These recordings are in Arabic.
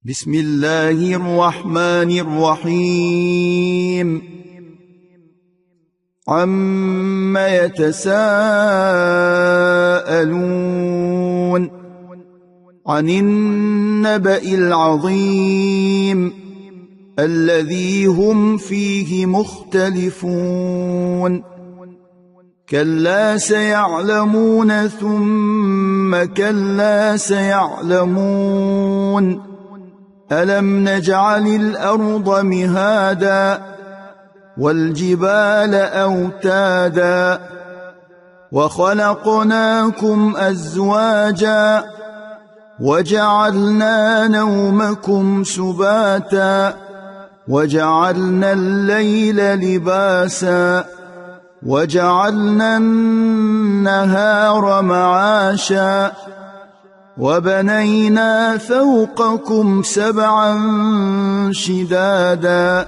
بسم الله الرحمن الرحيم عم يتساءلون عن النبأ العظيم الذي هم فيه مختلفون كلا سيعلمون ثم كلا سيعلمون ألم نجعل الأرض مهادا والجبال أوتادا وخلقناكم أزواجا وجعلنا نومكم سباتا وجعلنا الليل لباسا وجعلنا النهار معاشا وبنينا فوقكم سبعا شدادا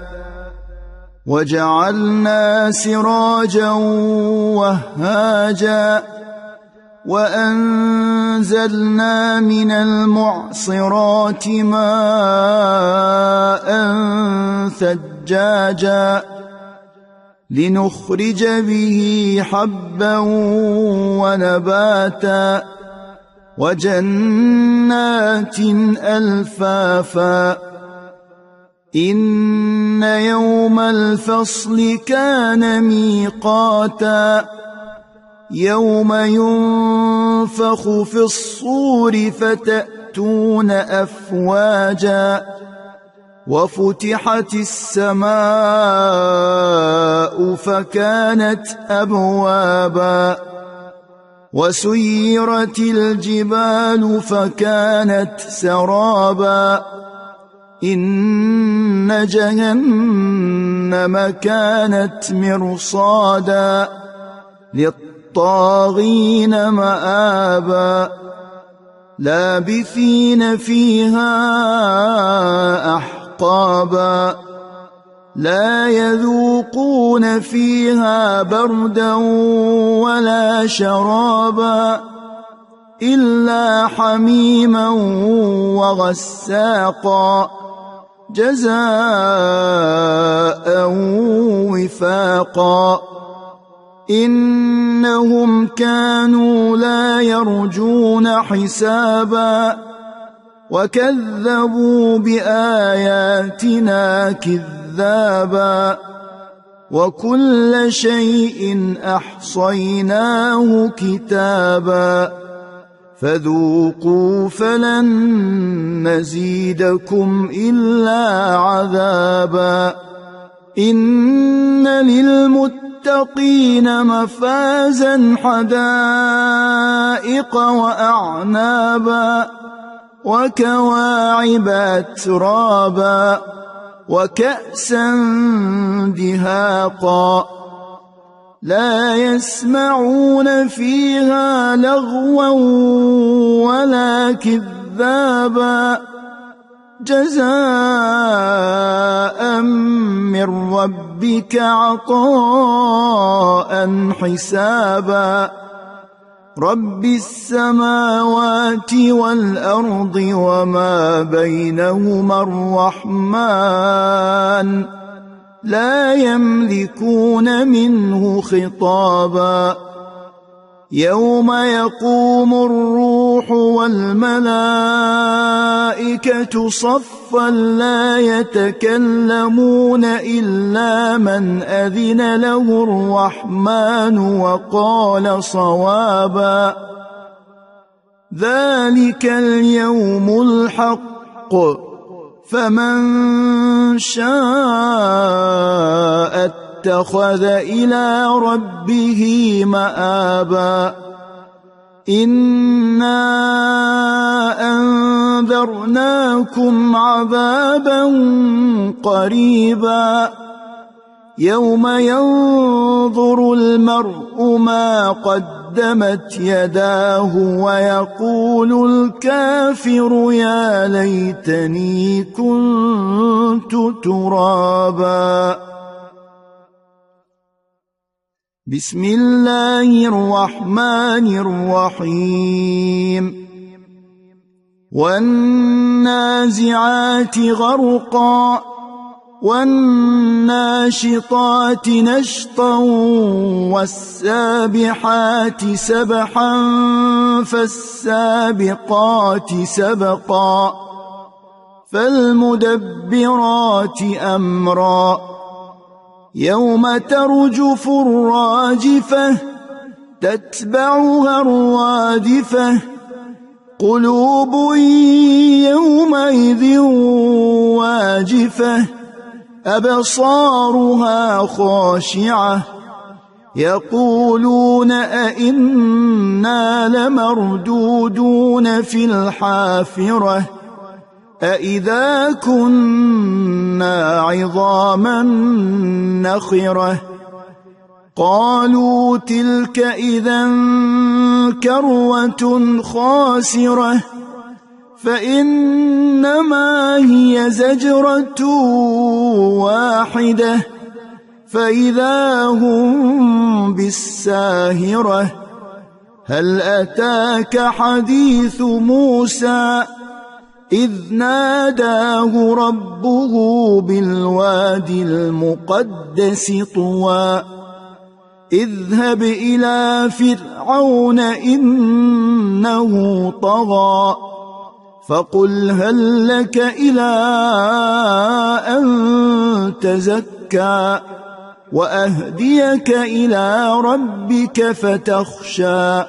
وجعلنا سراجا وهاجا وأنزلنا من المعصرات ماء ثجاجا لنخرج به حبا ونباتا وجنات ألفافا إن يوم الفصل كان ميقاتا يوم ينفخ في الصور فتأتون أفواجا وفتحت السماء فكانت أبوابا وسيرت الجبال فكانت سرابا إن جهنم كانت مرصادا للطاغين مآبا لابثين فيها أحقابا لا يذوقون فيها بردا ولا شرابا إلا حميما وغساقا جزاء وفاقا إنهم كانوا لا يرجون حسابا وكذبوا بآياتنا كذابا وكل شيء أحصيناه كتابا فذوقوا فلن نزيدكم إلا عذابا إن للمتقين مفازا حدائق وأعنابا وكواعب أترابا وكأسا دهاقا لا يسمعون فيها لغوا ولا كذابا جزاء من ربك عطاء حسابا رب السماوات والأرض وما بينهما الرحمن لا يملكون منه خطابا يوم يقوم الروح والملائكة صفا لا يتكلمون إلا من أذن له الرحمن وقال صوابا ذلك اليوم الحق فمن شاء اتخذ إلى ربه مآبا إنا أنذرناكم عذابا قريبا يوم ينظر المرء ما قدمت يداه ويقول الكافر يا ليتني كنت ترابا بسم الله الرحمن الرحيم والنازعات غرقا والناشطات نشطا والسابحات سبحا فالسابقات سبقا فالمدبرات أمرا يوم ترجف الراجفة تتبعها الرادفة قلوب يومئذ واجفة أبصارها خاشعة يقولون أئنا لمردودون في الحافرة أئذا كنا عظاما نخرة قالوا تلك إذا كروة خاسرة فإنما هي زجرة واحدة فإذا هم بالساهرة هل أتاك حديث موسى إذ ناداه ربه بالوادي المقدس طوى اذهب إلى فرعون إنه طغى فقل هل لك إلى أن تزكى وأهديك إلى ربك فتخشى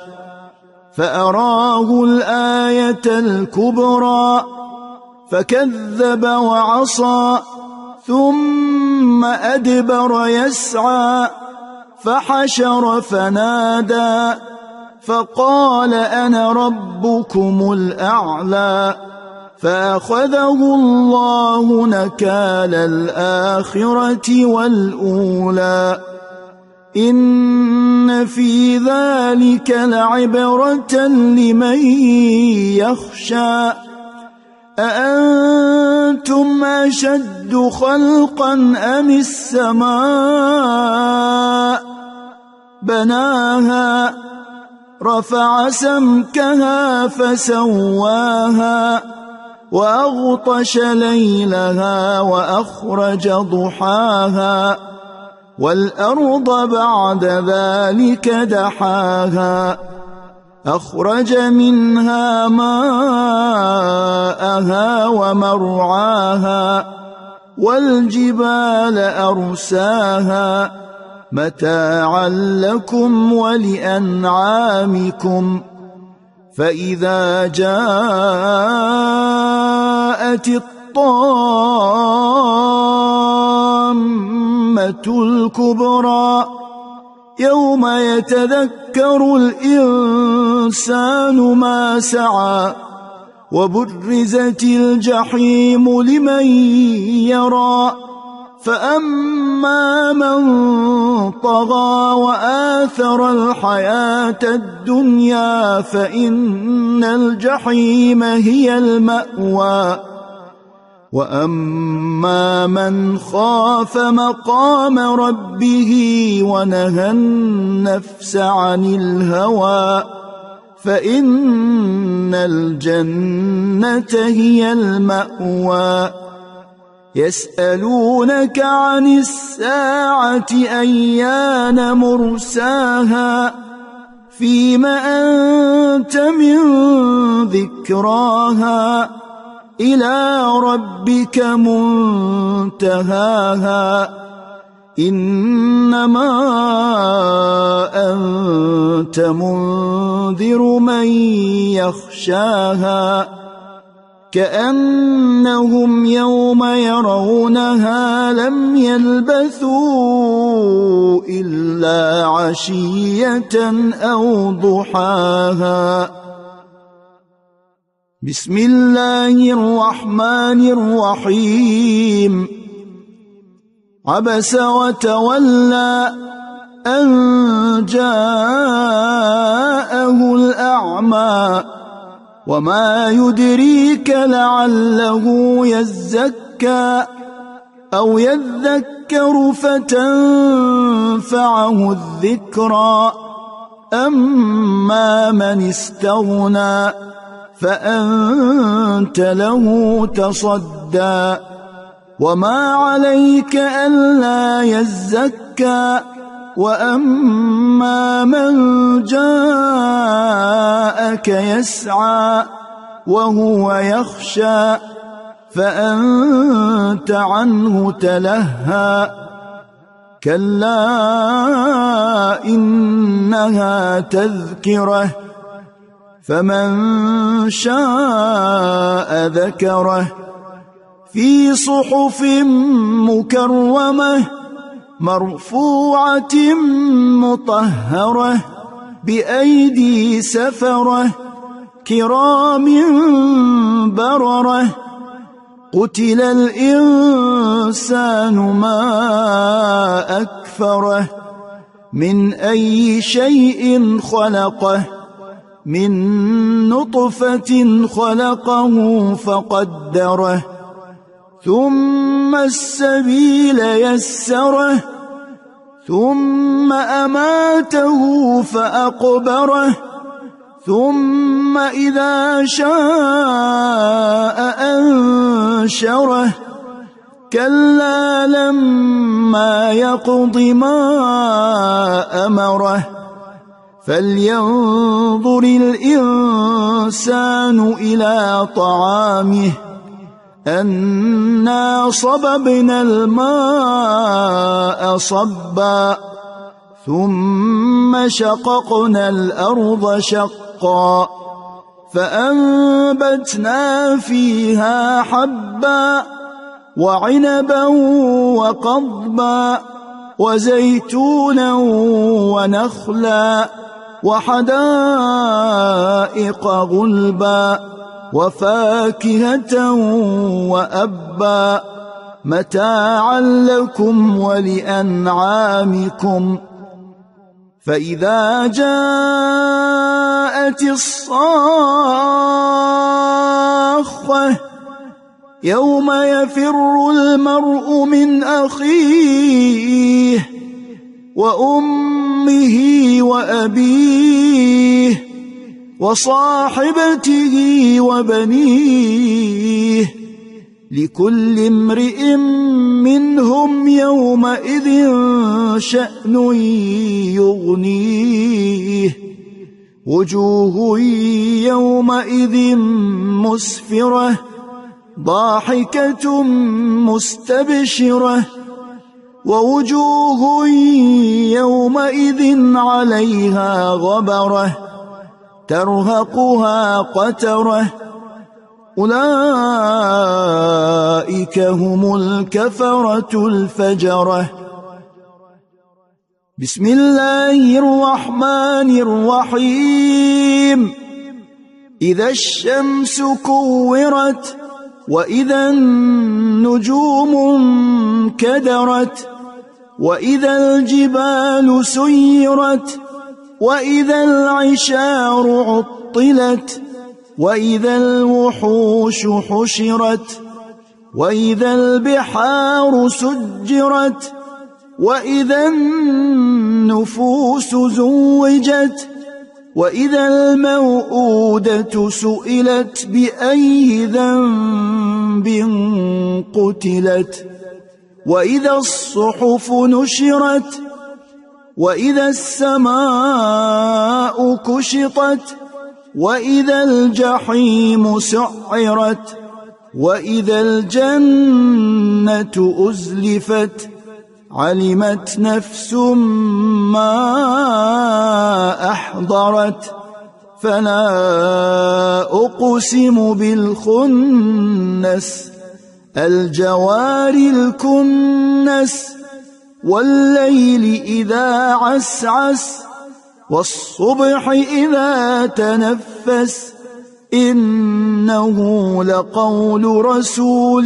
فأراه الآية الكبرى فكذب وعصى ثم أدبر يسعى فحشر فنادى فقال أنا ربكم الأعلى فأخذه الله نكال الآخرة والأولى إن في ذلك لعبرة لمن يخشى أأنتم أشد خلقا أم السماء بناها رفع سمكها فسواها وأغطش ليلها وأخرج ضحاها والأرض بعد ذلك دحاها أخرج منها ماءها ومرعاها والجبال أرساها متاعا لكم ولأنعامكم فإذا جاءت الطامة الكبرى يوم يتذكر الإنسان ما سعى وبرزت الجحيم لمن يرى فأما من طغى وآثر الحياة الدنيا فإن الجحيم هي المأوى وأما من خاف مقام ربه ونهى النفس عن الهوى فإن الجنة هي المأوى يسألونك عن الساعة أيان مرساها فيم أنت من ذكراها إلى ربك منتهاها إنما أنت منذر من يخشاها كأنهم يوم يرونها لم يلبثوا إلا عشية أو ضحاها بسم الله الرحمن الرحيم عبس وتولى أن جاءه الأعمى وما يدريك لعله يزكى أو يذكر فتنفعه الذكرى أما من استغنى فأنت له تصدى وما عليك ألا يزكى وأما من جاءك يسعى وهو يخشى فأنت عنه تلهى كلا إنها تذكرة فمن شاء ذكره في صحف مكرمة مرفوعة مطهرة بأيدي سفرة كرام بررة قتل الإنسان ما أكفره من أي شيء خلقه من نطفة خلقه فقدره ثم السبيل يسره ثم أماته فأقبره ثم إذا شاء أنشره كلا لما يقض ما أمره فلينظر الإنسان إلى طعامه أنا صببنا الماء صبا ثم شققنا الأرض شقا فأنبتنا فيها حبا وعنبا وقضبا وزيتونا ونخلا وحدائق غلبا وفاكهة وأبا متاعا لكم ولأنعامكم فإذا جاءت الصاخة يوم يفر المرء من أخيه وأمه وأبيه وصاحبته وبنيه لكل امرئ منهم يومئذ شأن يغنيه وجوه يومئذ مسفرة ضاحكة مستبشرة ووجوه يومئذ عليها غبرة ترهقها قترة أولئك هم الكفرة الفجرة بسم الله الرحمن الرحيم إذا الشمس كورت وإذا النجوم انكدرت وإذا الجبال سيرت وإذا العشار عطلت وإذا الوحوش حشرت وإذا البحار سجرت وإذا النفوس زوجت وإذا الموءودة سئلت بأي ذنب قتلت وإذا الصحف نشرت وإذا السماء كشطت وإذا الجحيم سعرت وإذا الجنة أزلفت علمت نفس ما أحضرت فلا أقسم بالخنس الجوار الكنس والليل إذا عسعس والصبح إذا تنفس إنه لقول رسول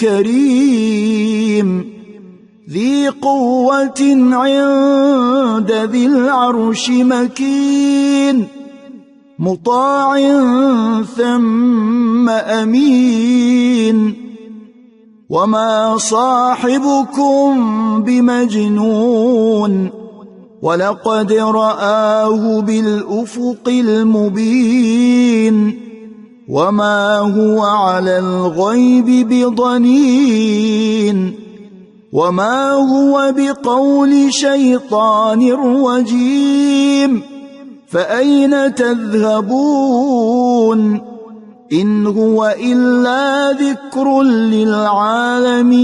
كريم ذي قوة عند ذي العرش مكين مطاع ثم أمين وما صاحبكم بمجنون ولقد رآه بالأفق المبين وما هو على الغيب بضنين وما هو بقول شيطان رجيم فأين تذهبون إن هو إلا ذكر للعالمين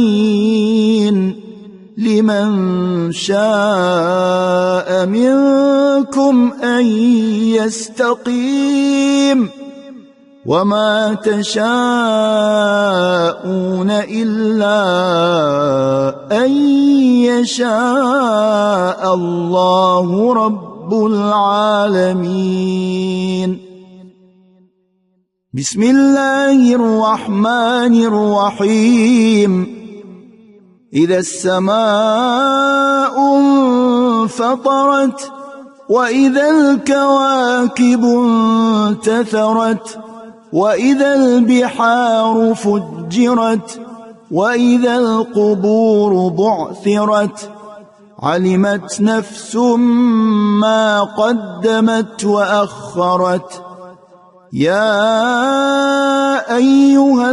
لمن شاء منكم أن يستقيم وما تشاءون إلا أن يشاء الله رب العالمين. بسم الله الرحمن الرحيم. إذا السماء انفطرت وإذا الكواكب انتثرت وإذا البحار فجرت وإذا القبور بعثرت علمت نفس ما قدمت وأخرت. يا أيها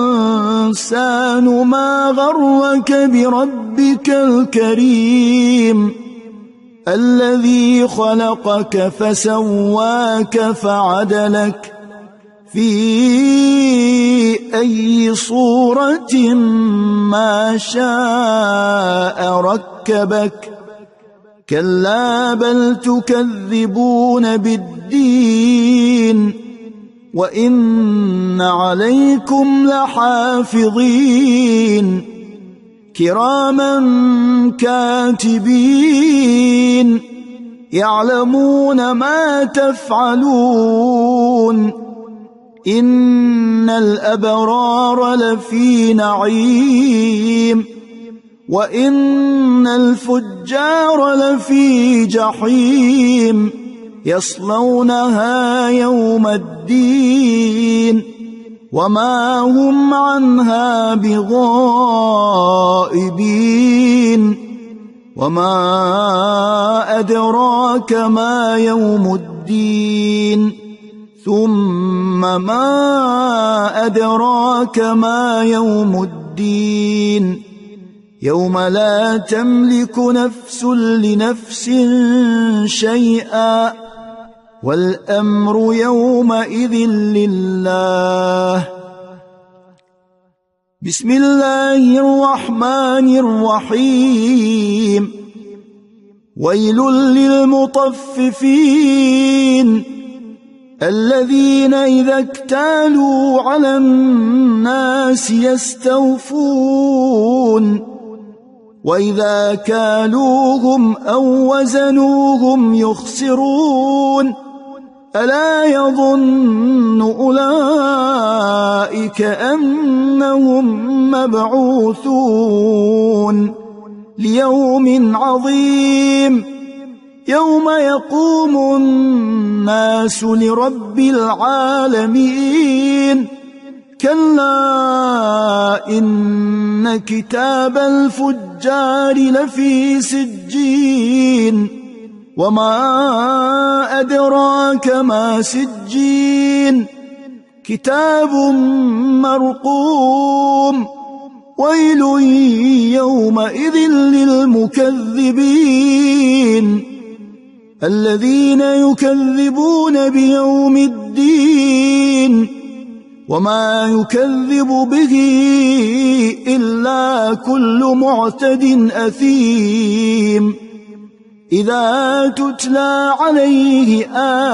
الإنسان ما غرك بربك الكريم الذي خلقك فسواك فعدلك في أي صورة ما شاء ركبك كلا بل تكذبون بالدين وإن عليكم لحافظين كراما كاتبين يعلمون ما تفعلون. إن الأبرار لفي نعيم وإن الفجار لفي جحيم يصلونها يوم الدين وما هم عنها بغائبين. وما أدراك ما يوم الدين ثم ما أدراك ما يوم الدين يوم لا تملك نفس لنفس شيئا والأمر يومئذ لله. بسم الله الرحمن الرحيم. ويل للمطففين الذين إذا اكتالوا على الناس يستوفون وإذا كالوهم أو وزنوهم يخسرون ألا يظن أولئك أنهم مبعوثون ليوم عظيم يوم يقوم الناس لرب العالمين. كلا إن كتاب الفجار لفي سجين وما أدراك ما سجين كتاب مرقوم ويل يومئذ للمكذبين الذين يكذبون بيوم الدين وما يكذب به إلا كل معتد أثيم إذا تتلى عليه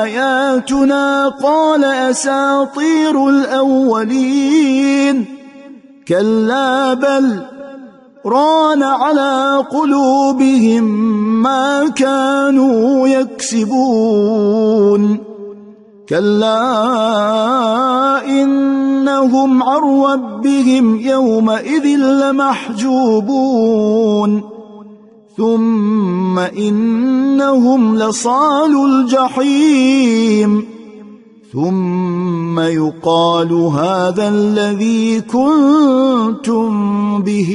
آياتنا قال أساطير الأولين كلا بل ران على قلوبهم ما كانوا يكسبون كلا إنهم عن ربهم يومئذ لمحجوبون ثم إنهم لصالو الجحيم ثم يقال هذا الذي كنتم به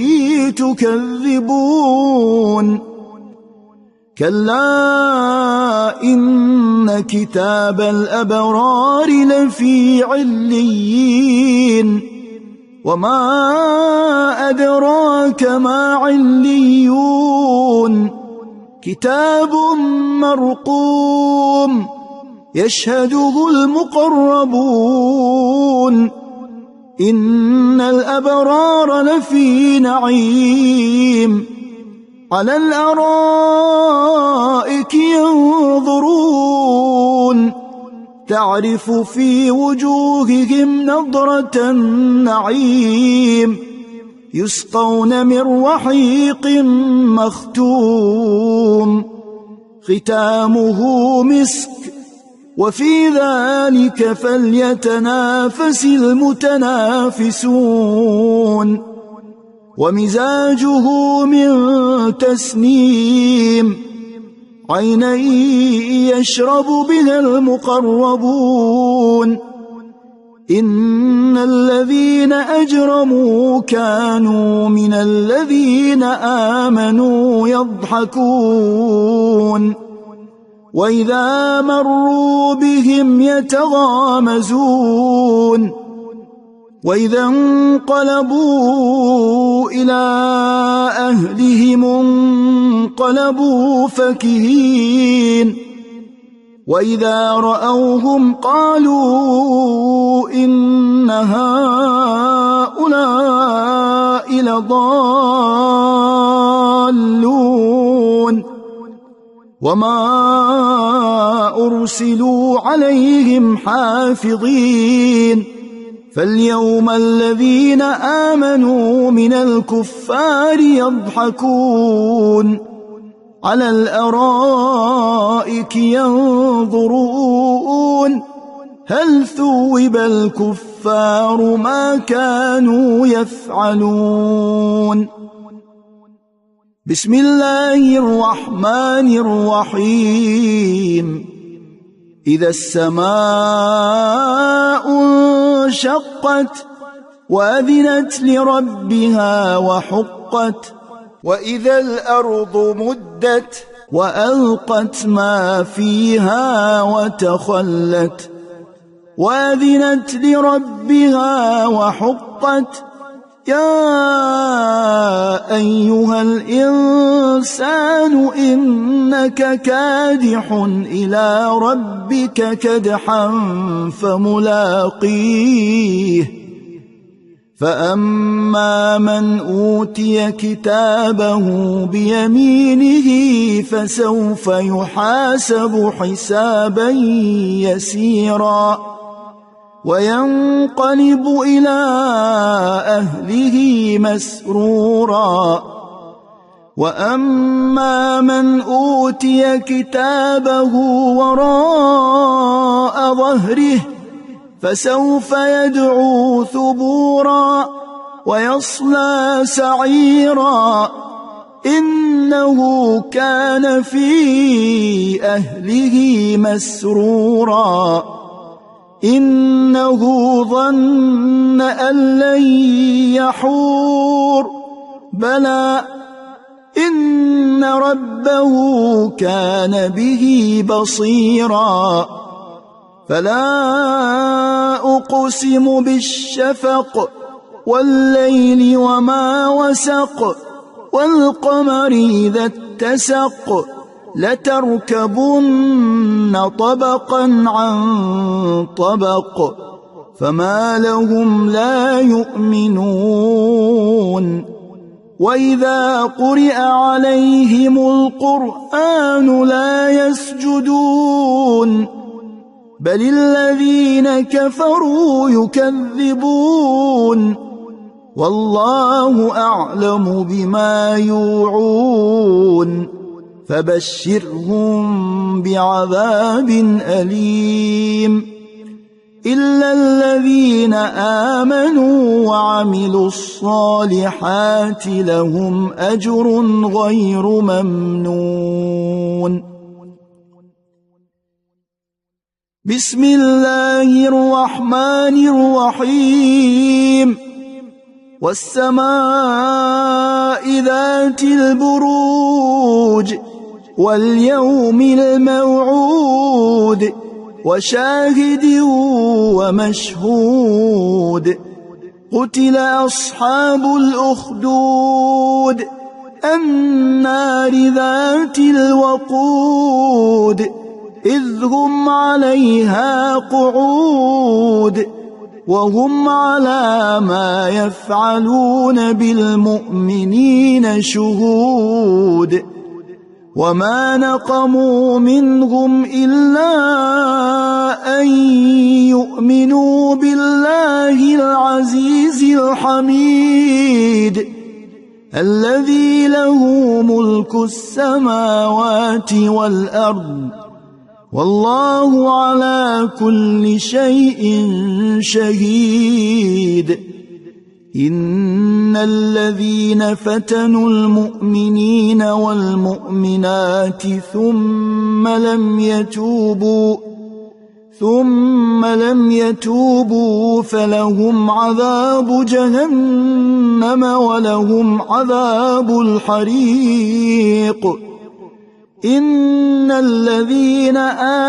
تكذبون كلا إن كتاب الأبرار لفي عليين وما أدراك ما عليون كتاب مرقوم يشهده المقربون إن الأبرار لفي نعيم على الأرائك ينظرون تعرف في وجوههم نضرة النعيم يسقون من رحيق مختوم ختامه مسك وفي ذلك فليتنافس المتنافسون ومزاجه من تسنيم عينا يشرب بها المقربون إن الذين أجرموا كانوا من الذين آمنوا يضحكون وإذا مروا بهم يتغامزون وإذا انقلبوا إلى أهلهم انقلبوا فكهين وإذا رأوهم قالوا إن هؤلاء لضالون وما أرسلوا عليهم حافظين فاليوم الذين آمنوا من الكفار يضحكون على الأرائك ينظرون هل ثوب الكفار ما كانوا يفعلون بسم الله الرحمن الرحيم إذا السماء انشقت وأذنت لربها وحقت وإذا الأرض مدت وألقت ما فيها وتخلت وأذنت لربها وحقت يا أيها الإنسان إنك كادح إلى ربك كدحا فملاقيه فأما من أوتي كتابه بيمينه فسوف يحاسب حسابا يسيرا وينقلب إلى أهله مسرورا وأما من أوتي كتابه وراء ظهره فسوف يدعو ثبورا ويصلى سعيرا إنه كان في أهله مسرورا إنه ظن أن لن يحور بلى إن ربه كان به بصيرا فلا أقسم بالشفق والليل وما وسق والقمر إذا اتسق لتركبن طبقا عن طبق فما لهم لا يؤمنون وإذا قرئ عليهم القرآن لا يسجدون بل الذين كفروا يكذبون والله أعلم بما يوعون فبشرهم بعذاب أليم إلا الذين آمنوا وعملوا الصالحات لهم أجر غير ممنون بسم الله الرحمن الرحيم والسماء ذات البروج واليوم الموعود وشاهد ومشهود قتل أصحاب الأخدود النار ذات الوقود إذ هم عليها قعود وهم على ما يفعلون بالمؤمنين شهود وما نقموا منهم إلا أن يؤمنوا بالله العزيز الحميد الذي له ملك السماوات والأرض والله على كل شيء شهيد إن الذين فتنوا المؤمنين والمؤمنات ثم لم يتوبوا فلهم عذاب جهنم ولهم عذاب الحريق إن الذين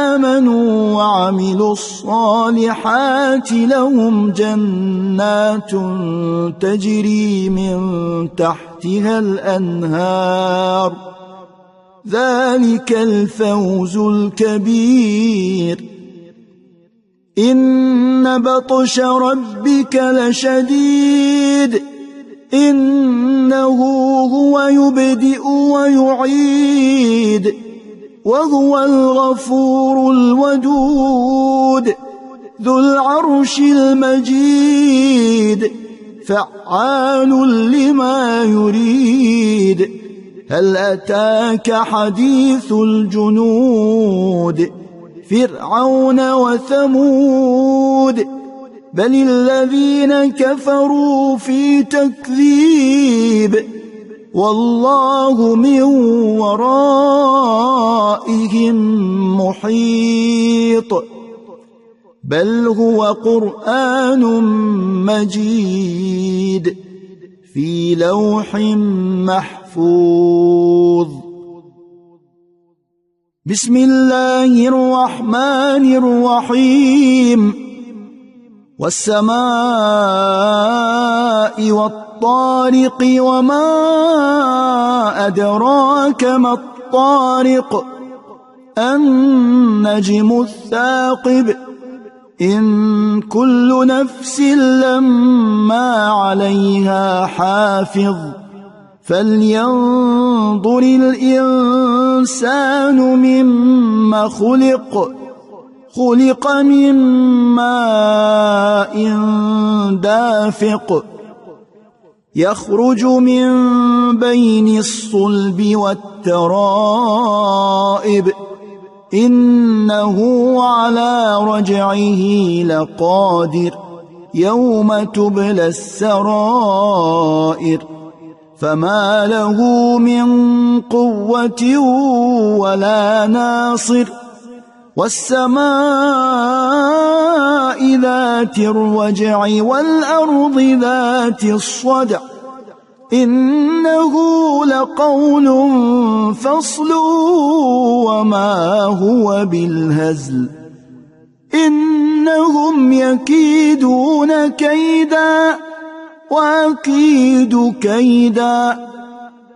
آمنوا وعملوا الصالحات لهم جنات تجري من تحتها الأنهار ذلك الفوز الكبير إن بطش ربك لشديد إنه هو يبدئ ويعيد وهو الغفور الودود ذو العرش المجيد فعال لما يريد هل أتاك حديث الجنود فرعون وثمود بل الذين كفروا في تكذيب والله من ورائهم محيط بل هو قرآن مجيد في لوح محفوظ بسم الله الرحمن الرحيم والسماء والطارق وما أدراك ما الطارق النجم الثاقب إن كل نفس لما عليها حافظ فلينظر الإنسان مما خلق من ماء دافق يخرج من بين الصلب والترائب إنه على رجعه لقادر يوم تبلى السرائر فما له من قوة ولا ناصر والسماء ذات الرجع والأرض ذات الصدع إنه لقول فصل وما هو بالهزل إنهم يكيدون كيدا وأكيد كيدا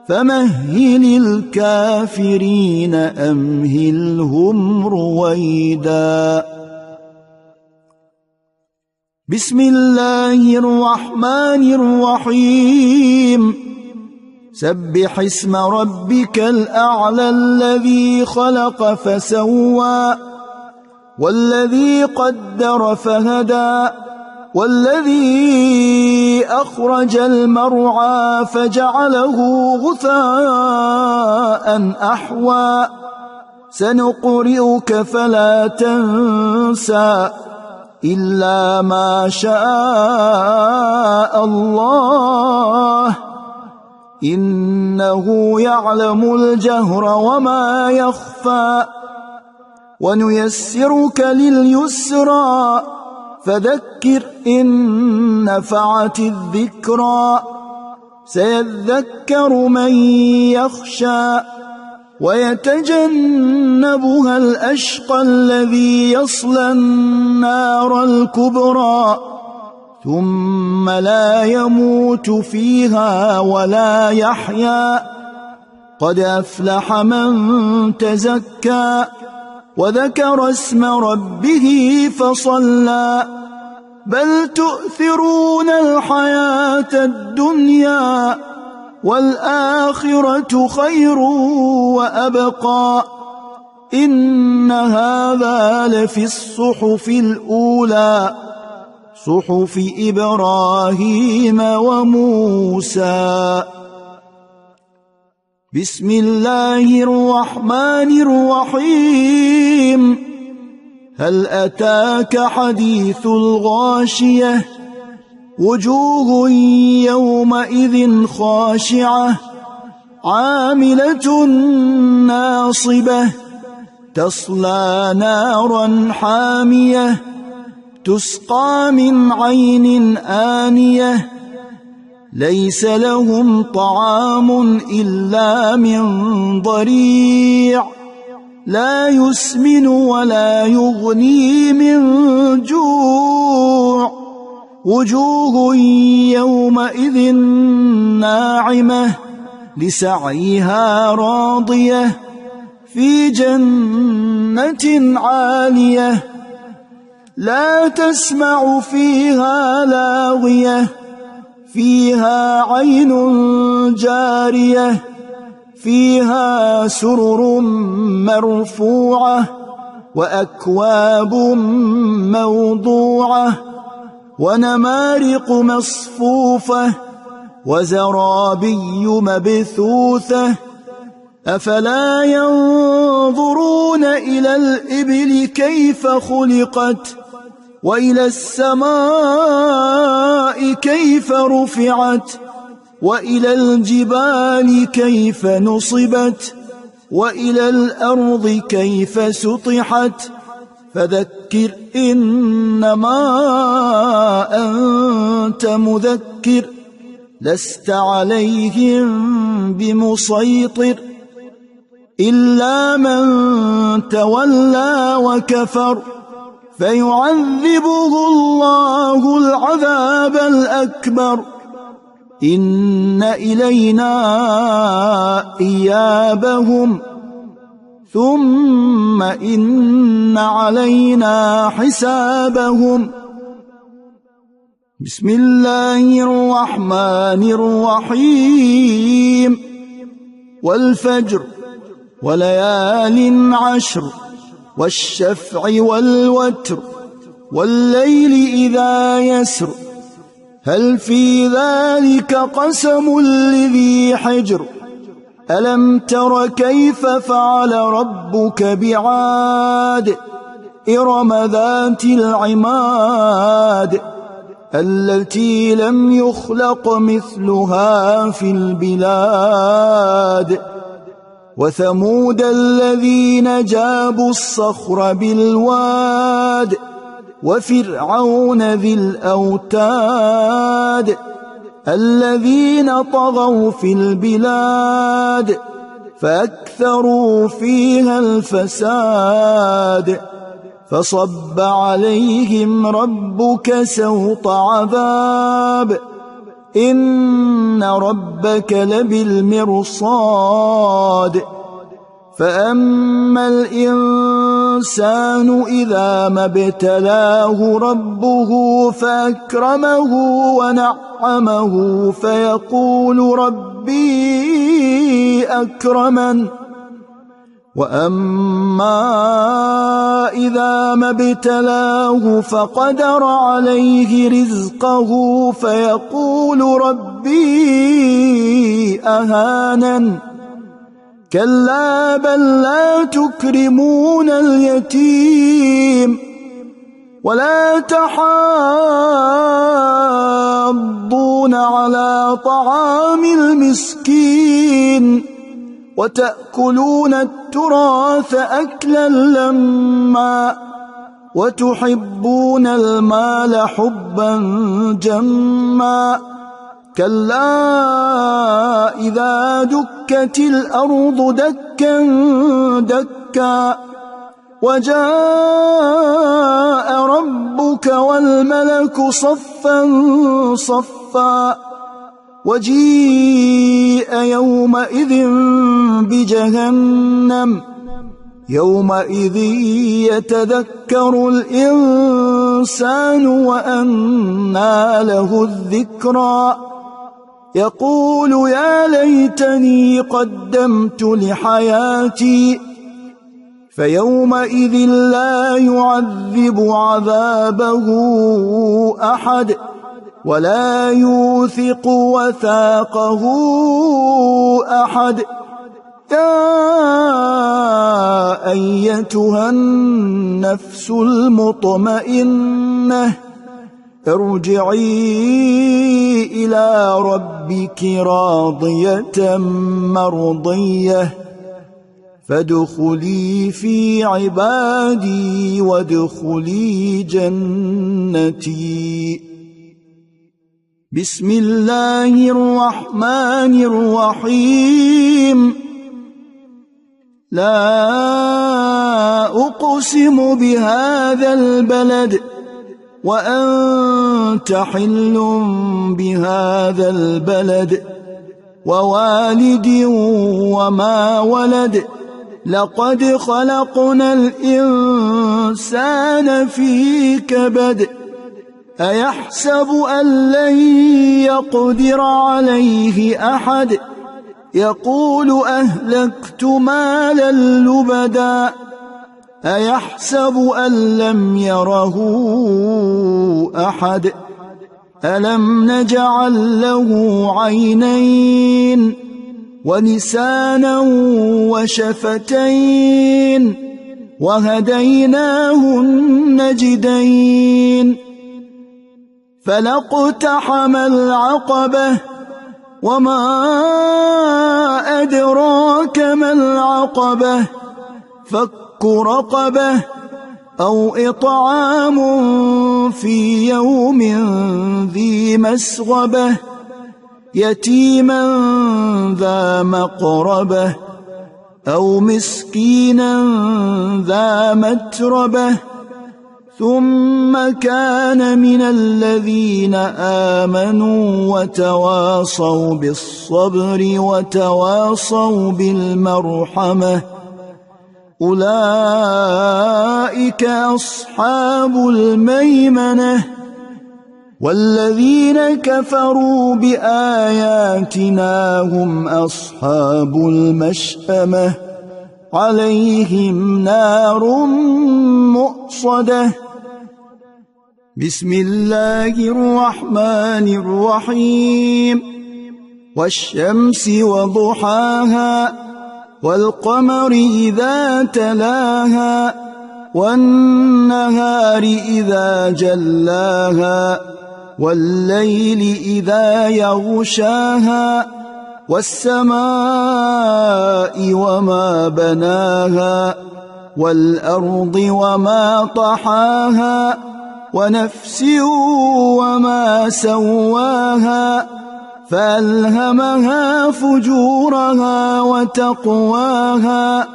فمهل الكافرين أمهلهم رويدا بسم الله الرحمن الرحيم سبح اسم ربك الأعلى الذي خلق فسوى والذي قدر فهدى والذي أخرج المرعى فجعله غثاء أحوى سنقرئك فلا تنسى إلا ما شاء الله إنه يعلم الجهر وما يخفى ونيسرك لليسرى فذكر إن نفعت الذكرى سيذكر من يخشى ويتجنبها الأشقى الذي يصلى النار الكبرى ثم لا يموت فيها ولا يحيا. قد أفلح من تزكى وذكر اسم ربه فصلى بل تؤثرون الحياة الدنيا والآخرة خير وأبقى. إن هذا لفي الصحف الأولى صحف إبراهيم وموسى. بسم الله الرحمن الرحيم. هل أتاك حديث الغاشية وجوه يومئذ خاشعة عاملة ناصبة تصلى نارا حامية تسقى من عين آنية ليس لهم طعام إلا من ضريع لا يسمن ولا يغني من جوع. وجوه يومئذ ناعمة لسعيها راضية في جنة عالية لا تسمع فيها لاغية فيها عين جارية فيها سرر مرفوعة وأكواب موضوعة ونمارق مصفوفة وزرابي مبثوثة. أفلا ينظرون إلى الإبل كيف خلقت وإلى السماء كيف رفعت وإلى الجبال كيف نصبت وإلى الأرض كيف سطحت. فذكر إنما أنت مذكر لست عليهم بمسيطر إلا من تولى وكفر فيعذبه الله العذاب الأكبر. إن إلينا إيابهم ثم إن علينا حسابهم. بسم الله الرحمن الرحيم. والفجر وليال عشر والشفع والوتر والليل إذا يسر هل في ذلك قسم لذي حجر. ألم تر كيف فعل ربك بعاد إرم ذات العماد التي لم يخلق مثلها في البلاد. وثمود الذين جابوا الصخر بالواد وفرعون ذي الأوتاد الذين طغوا في البلاد فأكثروا فيها الفساد. فصب عليهم ربك سوط عذاب إن ربك لبالمرصاد. فأما الإنسان إذا ما ابتلاه ربه فأكرمه ونعمه فيقول ربي أكرمن. وأما إذا ما ابتلاه فقدر عليه رزقه فيقول ربي أهانن. كلا بل لا تكرمون اليتيم ولا تحاضون على طعام المسكين وتأكلون التراث أكلا لما وتحبون المال حبا جما كلا إذا دكت الأرض دكا دكا وجاء ربك والملك صفا صفا وجيء يومئذ بجهنم يومئذ يتذكر الإنسان وأنى له الذكرى يقول يا ليتني قدمت لحياتي فيومئذ لا يعذب عذابه أحد ولا يوثق وثاقه أحد يا أيتها النفس المطمئنة ارجعي إلى ربك راضية مرضية فادخلي في عبادي وادخلي جنتي. بسم الله الرحمن الرحيم. لا أقسم بهذا البلد وأنت حل بهذا البلد ووالد وما ولد لقد خلقنا الإنسان في كبد أيحسب أن لن يقدر عليه أحد يقول أهلكت مالا لبدا أيحسب أن لم يره أحد ألم نجعل له عينين ولسانا وشفتين وهديناه النجدين فلاقتحم العقبة وما أدراك ما العقبة فك رقبة أو إطعام في يوم ذي مسغبة يتيما ذا مقربة أو مسكينا ذا متربة ثم كان من الذين آمنوا وتواصوا بالصبر وتواصوا بالمرحمة أولئك أصحاب الميمنة والذين كفروا بآياتنا هم أصحاب المشأمة عليهم نار مؤصدة. بسم الله الرحمن الرحيم. والشمس وضحاها والقمر إذا تلاها والنهار إذا جلاها والليل إذا يغشاها والسماء وما بناها والأرض وما طحاها ونفس وما سواها فألهمها فجورها وتقواها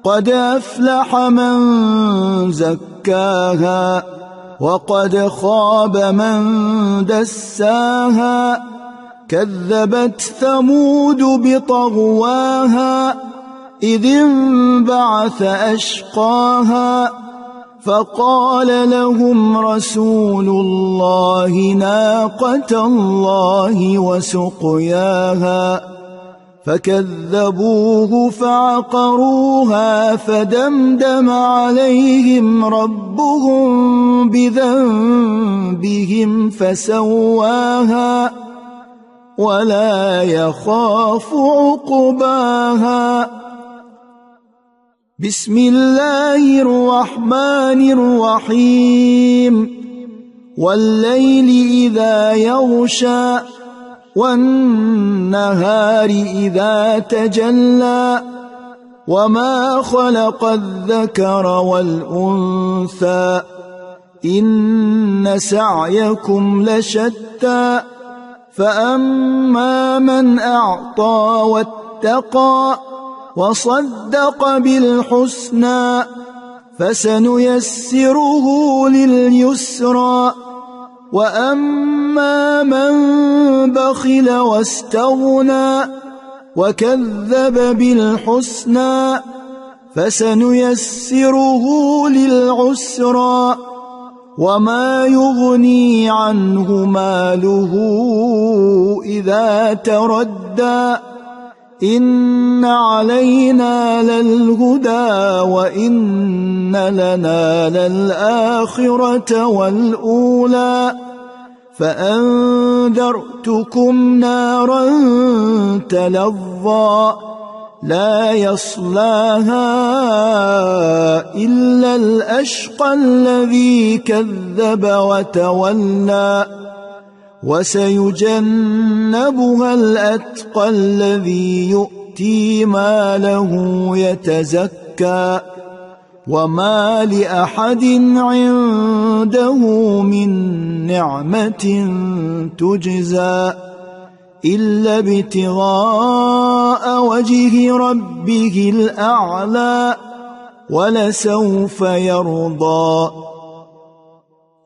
قد أفلح من زكاها وقد خاب من دساها كذبت ثمود بطغواها إذ انبعث أشقاها فقال لهم رسول الله ناقة الله وسقياها فكذبوه فعقروها فدمدم عليهم ربهم بذنبهم فسواها ولا يخاف عقباها. بسم الله الرحمن الرحيم. والليل إذا يغشى والنهار إذا تجلى وما خلق الذكر والأنثى إن سعيكم لشتى فأما من أعطى واتقى وصدق بالحسنى فسنيسره لليسرى وأما من بخل واستغنى وكذب بالحسنى فسنيسره للعسرى وما يغني عنه ماله إذا تردى إن علينا للهدى وإن لنا للآخرة والأولى فأنذرتكم نارا تلظى لا يصلاها إلا الأشقى الذي كذب وتولى وسيجنبها الأتقى الذي يؤتي ماله يتزكى وما لأحد عنده من نعمة تجزى إلا ابتغاء وجه ربه الأعلى ولسوف يرضى.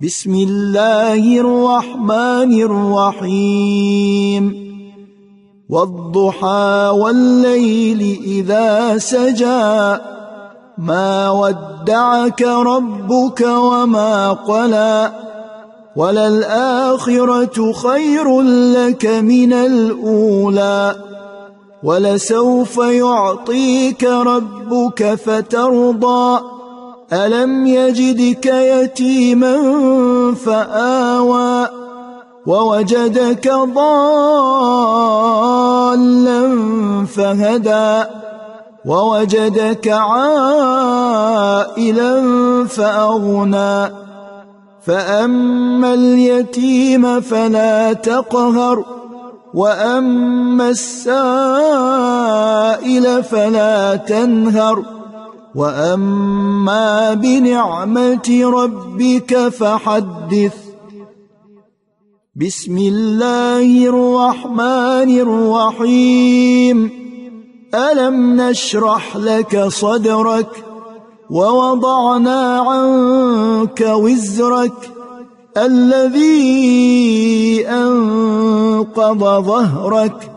بسم الله الرحمن الرحيم والضحى والليل إذا سجى ما ودعك ربك وما قلى وللآخرة خير لك من الأولى ولسوف يعطيك ربك فترضى ألم يجدك يتيما فآوى ووجدك ضالا فهدى ووجدك عائلا فأغنى فأما اليتيم فلا تقهر وأما السائل فلا تنهر وأما بنعمة ربك فحدث. بسم الله الرحمن الرحيم ألم نشرح لك صدرك ووضعنا عنك وزرك الذي أنقض ظهرك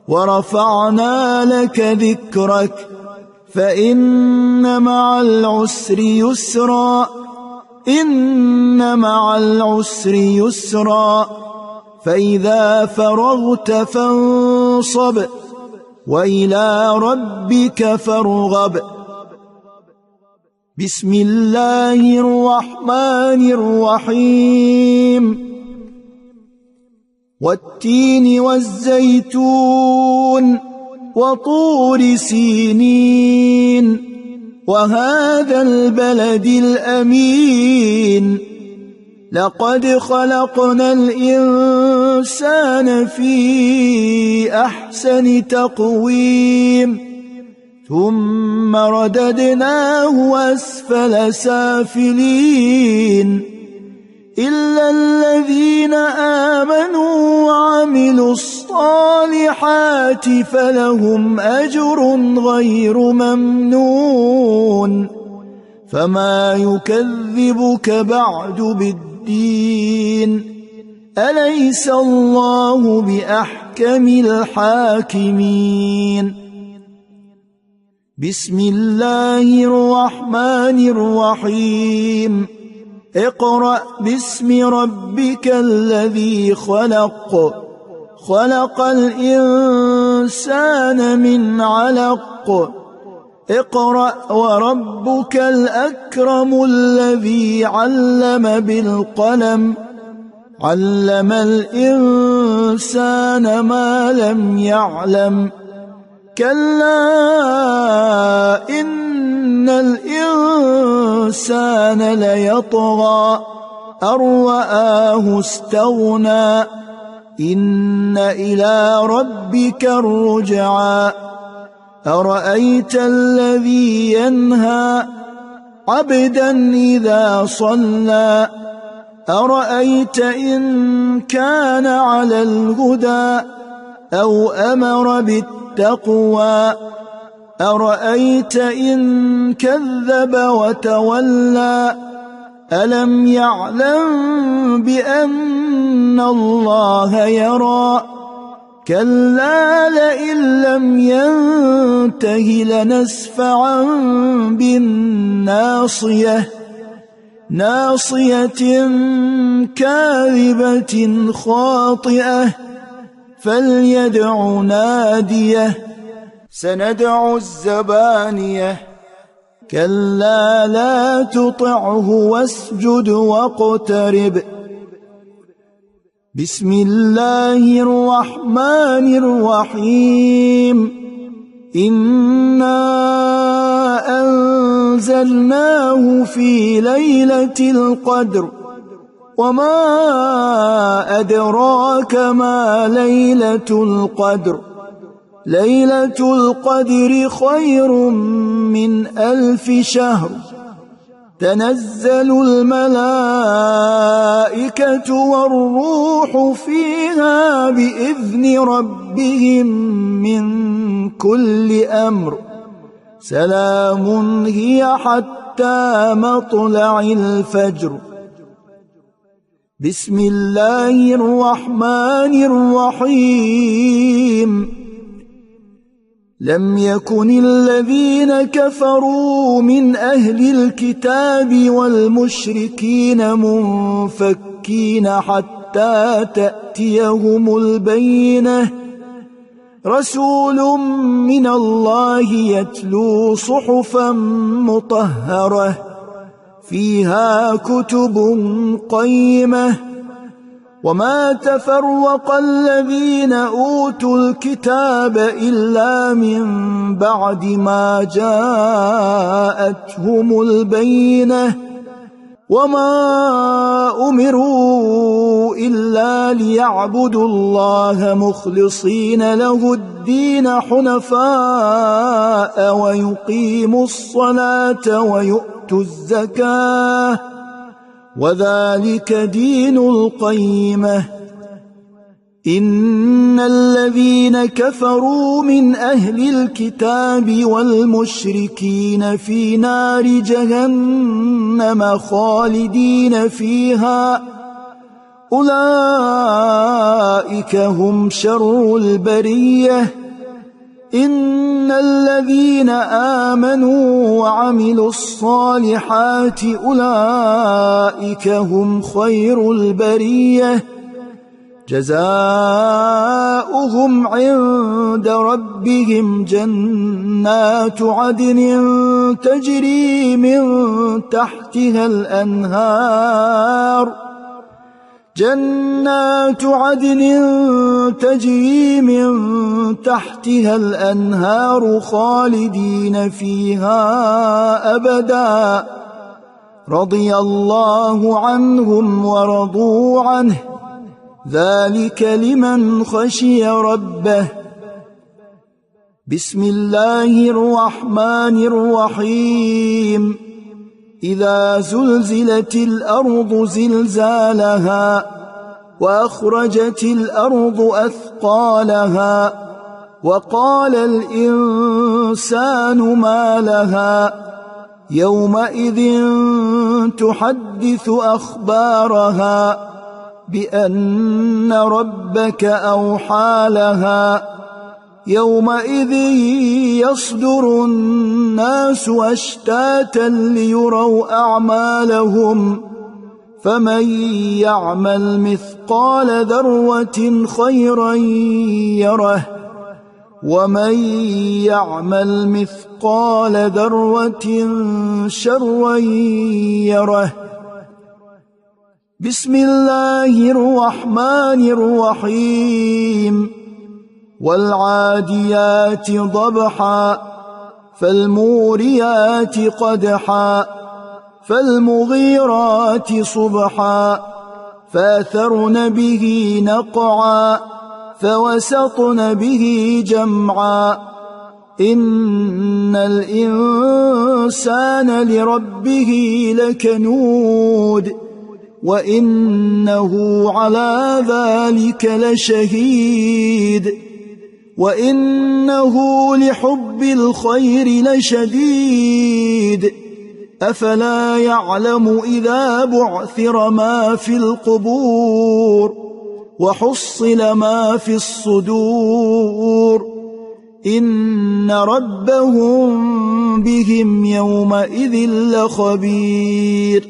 ورفعنا لك ذكرك فإن مع العسر يسرا إن مع العسر يسرا فإذا فرغت فانصب وإلى ربك فارغب. بسم الله الرحمن الرحيم والتين والزيتون وطور سينين وهذا البلد الأمين لقد خلقنا الإنسان في أحسن تقويم ثم رددناه أسفل سافلين إلا الذين آمنوا وعملوا الصالحات فلهم أجر غير ممنون فما يكذبك بعد بالدين أليس الله بأحكم الحاكمين. بسم الله الرحمن الرحيم اقرأ باسم ربك الذي خلق خلق الإنسان من علق اقرأ وربك الأكرم الذي علم بالقلم علم الإنسان ما لم يعلم كلا إن الإنسان ليطغى أن رآه استغنى إن إلى ربك الرجعى أرأيت الذي ينهى عبدا إذا صلى أرأيت إن كان على الهدى أو أمر بالتقوى أرأيت إن كذب وتولى ألم يعلم بأن الله يرى كلا لئن لم ينته لنسفعا بالناصية ناصية كاذبة خاطئة فليدع ناديه سندع الزبانية كلا لا تطعه واسجد واقترب بسم الله الرحمن الرحيم إنا أنزلناه في ليلة القدر وما أدراك ما ليلة القدر ليلة القدر خير من 1000 شهر تنزل الملائكة والروح فيها بإذن ربهم من كل أمر سلام هي حتى مطلع الفجر بسم الله الرحمن الرحيم لم يكن الذين كفروا من أهل الكتاب والمشركين منفكين حتى تأتيهم البينة رسول من الله يتلو صحفا مطهرة فيها كتب قيمة وما تفرق الذين أوتوا الكتاب إلا من بعد ما جاءتهم البينة وما أمروا إلا ليعبدوا الله مخلصين له الدين حنفاء ويقيموا الصلاة ويؤتوا الزكاة وذلك دين القيمة إن الذين كفروا من أهل الكتاب والمشركين في نار جهنم خالدين فيها أولئك هم شر البرية إن الذين آمنوا وعملوا الصالحات أولئك هم خير البرية جزاؤهم عند ربهم جنات عدن تجري من تحتها الأنهار جنات عدن تجري من تحتها الأنهار خالدين فيها أبدا رضي الله عنهم ورضوا عنه ذلك لمن خشي ربه بسم الله الرحمن الرحيم إذا زلزلت الأرض زلزالها وأخرجت الأرض أثقالها وقال الإنسان ما لها يومئذ تحدث أخبارها بأن ربك أوحى لها يومئذ يصدر الناس أشتاتا ليروا أعمالهم فمن يعمل مثقال ذرة خيرا يره ومن يعمل مثقال ذرة شرا يره بسم الله الرحمن الرحيم والعاديات ضبحا فالموريات قدحا فالمغيرات صبحا فأثرن به نقعا فوسطن به جمعا إن الإنسان لربه لكنود وإنه على ذلك لشهيد وإنه لحب الخير لشديد أفلا يعلم إذا بعثر ما في القبور وحصل ما في الصدور إن ربهم بهم يومئذ لخبير.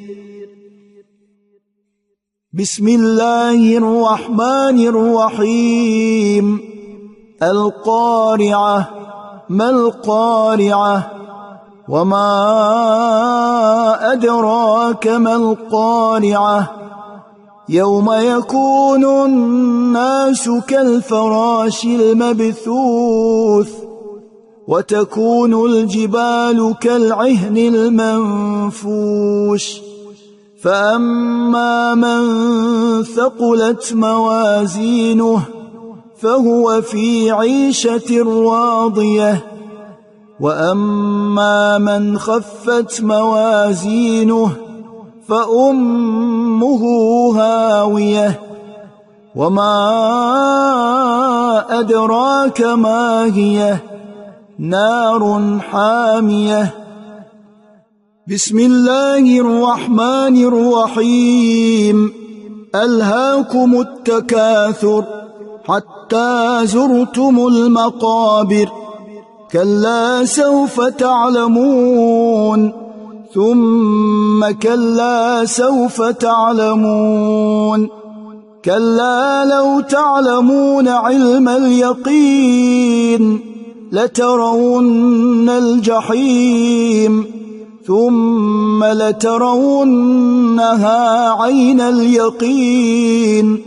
بسم الله الرحمن الرحيم. القارعة. ما القارعة؟ وما أدراك ما القارعة؟ يوم يكون الناس كالفراش المبثوث وتكون الجبال كالعهن المنفوش فأما من ثقلت موازينه فهو في عيشة راضية وأما من خفت موازينه فأمه هاوية وما أدراك ما هي نار حامية. بسم الله الرحمن الرحيم. ألهاكم التكاثر حتى زرتم المقابر كلا سوف تعلمون ثم كلا سوف تعلمون كلا لو تعلمون علم اليقين لترون الجحيم ثم لترونها عين اليقين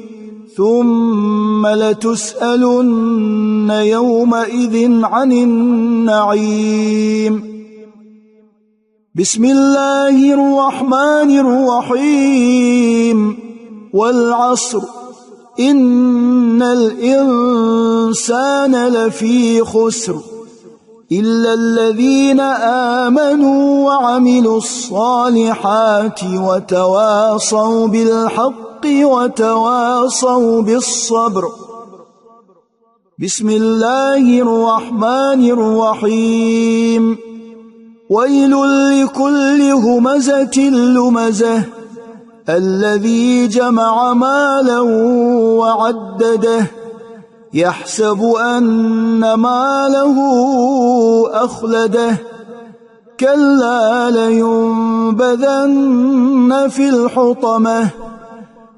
ثم لتسألن يومئذ عن النعيم. بسم الله الرحمن الرحيم. والعصر إن الإنسان لفي خسر إلا الذين آمنوا وعملوا الصالحات وتواصوا بالحق وتواصوا بالصبر. بسم الله الرحمن الرحيم. ويل لكل همزة لمزة الذي جمع مالا وعدده يحسب أن ماله أخلده كلا لينبذن في الحطمة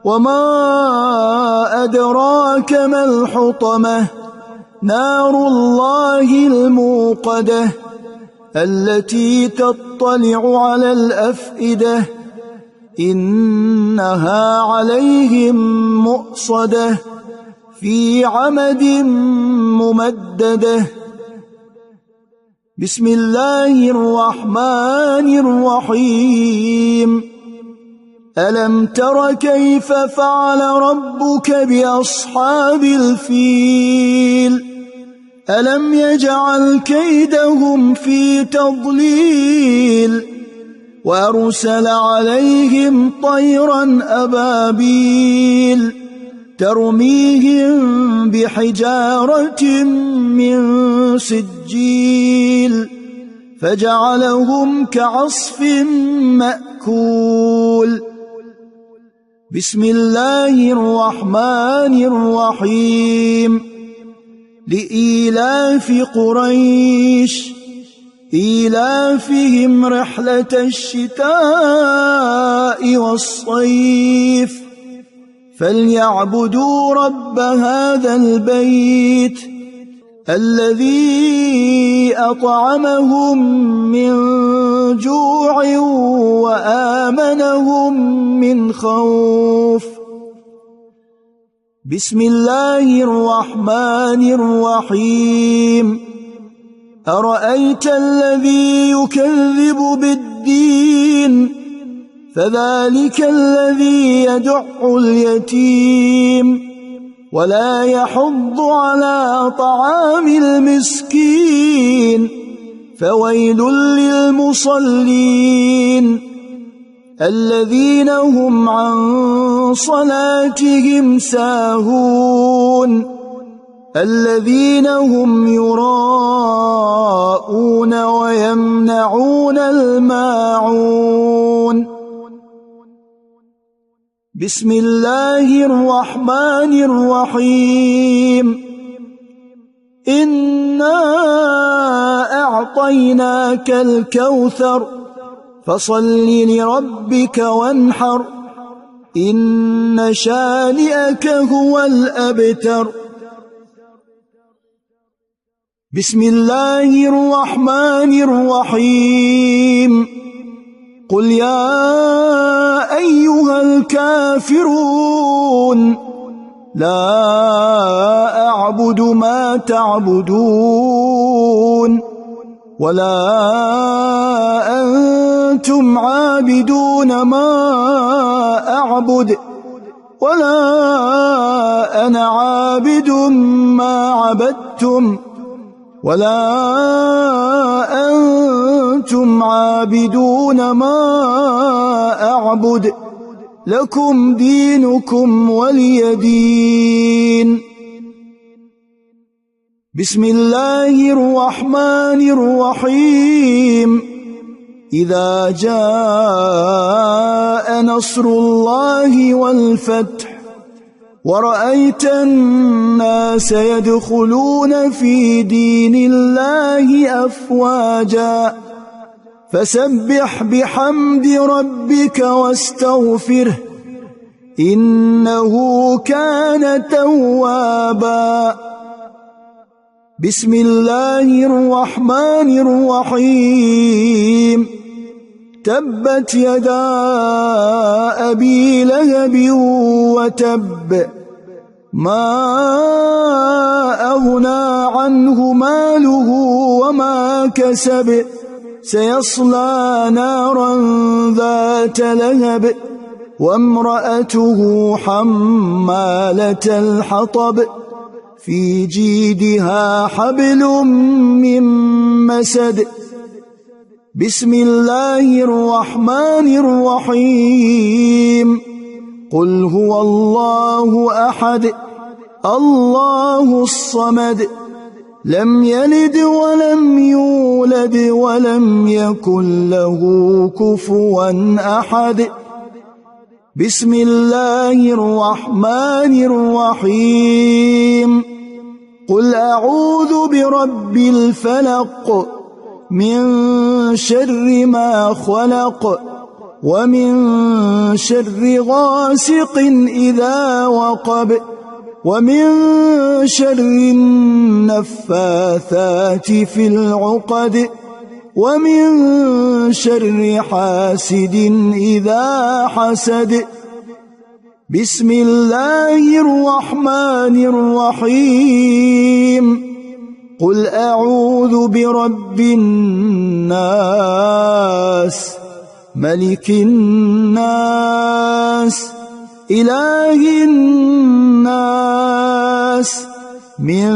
وما أدراك ما الحطمة نار الله الموقدة التي تطلع على الأفئدة إنها عليهم مؤصدة في عمد ممددة. بسم الله الرحمن الرحيم. ألم تر كيف فعل ربك بأصحاب الفيل ألم يجعل كيدهم في تضليل وأرسل عليهم طيرا أبابيل ترميهم بحجارة من سجيل فجعلهم كعصف مأكول. بسم الله الرحمن الرحيم. لإيلاف قريش إيلافهم رحلة الشتاء والصيف فليعبدوا رب هذا البيت الذي أطعمهم من جوع وآمنهم من خوف. بسم الله الرحمن الرحيم. أرأيت الذي يكذب بالدين فذلك الذي يدع اليتيم ولا يحض على طعام المسكين فويل للمصلين الذين هم عن صلاتهم ساهون الذين هم يراءون ويمنعون الماعون بسم الله الرحمن الرحيم إنا أعطيناك الكوثر فصل لربك وانحر إن شانئك هو الأبتر بسم الله الرحمن الرحيم قل يا أيها الكافرون لا أعبد ما تعبدون ولا أنتم عابدون ما أعبد ولا أنا عابد ما عبدتم ولا أنتم عابدون ما أعبد لكم دينكم ولي دين بسم الله الرحمن الرحيم إذا جاء نصر الله والفتح ورأيت الناس يدخلون في دين الله أفواجا فسبح بحمد ربك واستغفره إنه كان توابا بسم الله الرحمن الرحيم تبت يدا أبي لهب وتب ما أغنى عنه ماله وما كسب سيصلى نارا ذات لهب وامرأته حمالة الحطب في جيدها حبل من مسد بسم الله الرحمن الرحيم قل هو الله أحد الله الصمد لم يلد ولم يولد ولم يكن له كفوا أحد بسم الله الرحمن الرحيم قل أعوذ برب الفلق من شر ما خلق ومن شر غاسق إذا وقب ومن شر النفاثات في العقد ومن شر حاسد إذا حسد بسم الله الرحمن الرحيم قل أعوذ برب الناس ملك الناس إله الناس من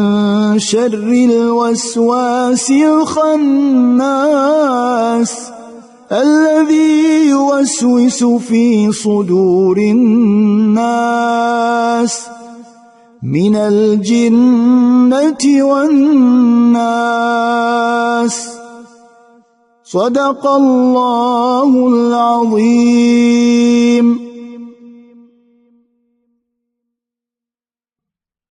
شر الوسواس الخناس الذي يوسوس في صدور الناس من الجنة والناس صدق الله العظيم.